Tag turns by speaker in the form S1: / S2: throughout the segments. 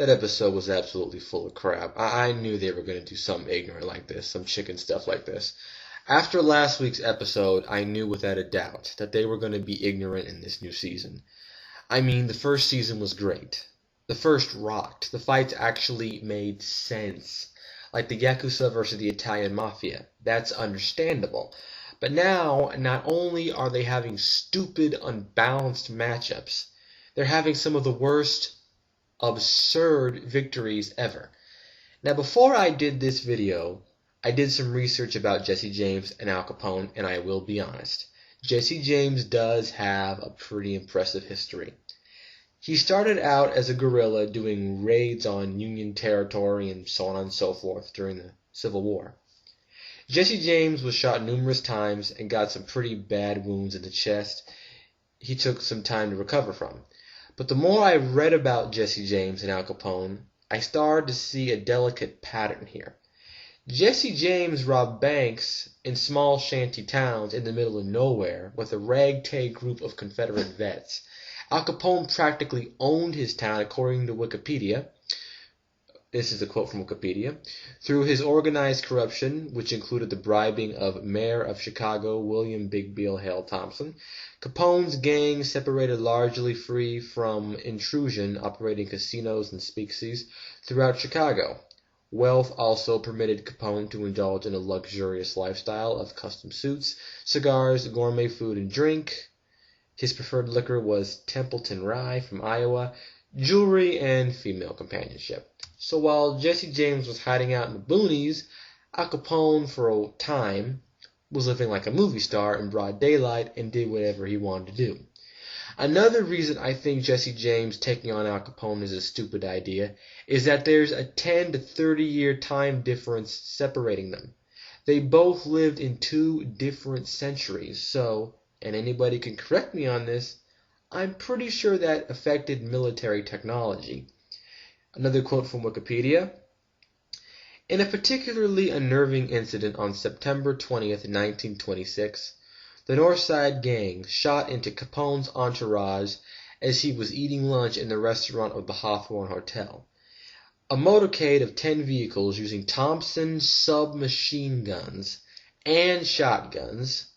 S1: That episode was absolutely full of crap. I knew they were going to do something ignorant like this, some chicken stuff like this. After last week's episode, I knew without a doubt that they were going to be ignorant in this new season. I mean, the first season was great. The first rocked. The fights actually made sense. Like the Yakuza versus the Italian Mafia. That's understandable. But now, not only are they having stupid, unbalanced matchups, they're having some of the worst, absurd victories ever. Now, before I did this video, I did some research about Jesse James and Al Capone, and I will be honest. Jesse James does have a pretty impressive history. He started out as a guerrilla doing raids on Union territory and so on and so forth during the Civil War. Jesse James was shot numerous times and got some pretty bad wounds in the chest he took some time to recover from. But the more I read about Jesse James and Al Capone, I started to see a delicate pattern here. Jesse James robbed banks in small shanty towns in the middle of nowhere with a ragtag group of Confederate vets. Al Capone practically owned his town, according to Wikipedia. This is a quote from Wikipedia. Through his organized corruption, which included the bribing of Mayor of Chicago William Big Bill Hale Thompson, Capone's gang separated largely free from intrusion, operating casinos and speakeasies throughout Chicago. Wealth also permitted Capone to indulge in a luxurious lifestyle of custom suits, cigars, gourmet food and drink. His preferred liquor was Templeton Rye from Iowa, jewelry, and female companionship. So while Jesse James was hiding out in the boonies, Al Capone, for a time, was living like a movie star in broad daylight and did whatever he wanted to do. Another reason I think Jesse James taking on Al Capone is a stupid idea is that there's a 10 to 30 year time difference separating them. They both lived in two different centuries, so, and anybody can correct me on this, I'm pretty sure that affected military technology. Another quote from Wikipedia. In a particularly unnerving incident on September 20th, 1926, the Northside Gang shot into Capone's entourage as he was eating lunch in the restaurant of the Hawthorne Hotel. A motorcade of 10 vehicles using Thompson submachine guns and shotguns,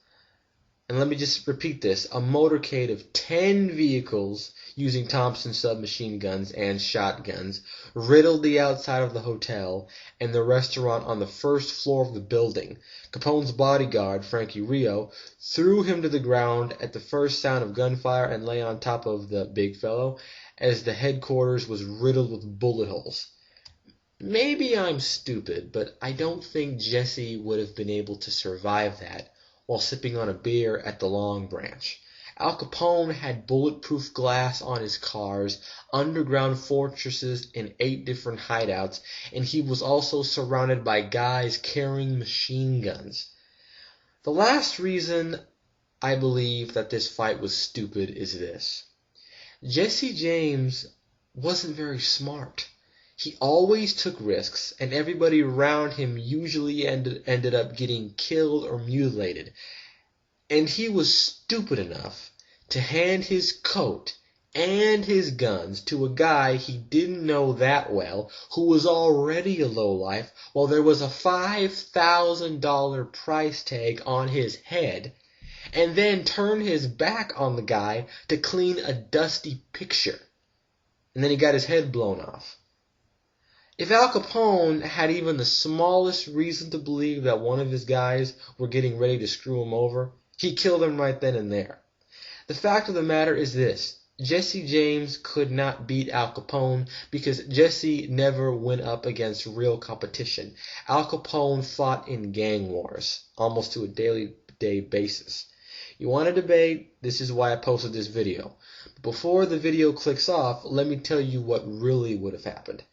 S1: and let me just repeat this, a motorcade of 10 vehicles using Thompson submachine guns and shotguns riddled the outside of the hotel and the restaurant on the first floor of the building. Capone's bodyguard, Frankie Rio, threw him to the ground at the first sound of gunfire and lay on top of the big fellow as the headquarters was riddled with bullet holes. Maybe I'm stupid, but I don't think Jesse would have been able to survive that while sipping on a beer at the Long Branch. Al Capone had bulletproof glass on his cars, underground fortresses, and 8 different hideouts, and he was also surrounded by guys carrying machine guns. The last reason I believe that this fight was stupid is this. Jesse James wasn't very smart. He always took risks, and everybody around him usually ended up getting killed or mutilated. And he was stupid enough to hand his coat and his guns to a guy he didn't know that well, who was already a lowlife, while there was a $5,000 price tag on his head, and then turn his back on the guy to clean a dusty picture. And then he got his head blown off. If Al Capone had even the smallest reason to believe that one of his guys were getting ready to screw him over, he killed him right then and there. The fact of the matter is this. Jesse James could not beat Al Capone because Jesse never went up against real competition. Al Capone fought in gang wars, almost to a daily basis. You want to debate? This is why I posted this video. But before the video clicks off, let me tell you what really would have happened.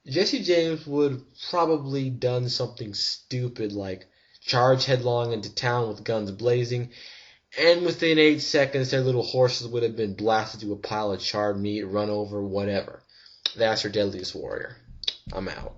S1: Jesse James would have probably done something stupid like charge headlong into town with guns blazing, and within 8 seconds their little horses would have been blasted to a pile of charred meat, run over, whatever. That's your Deadliest Warrior. I'm out.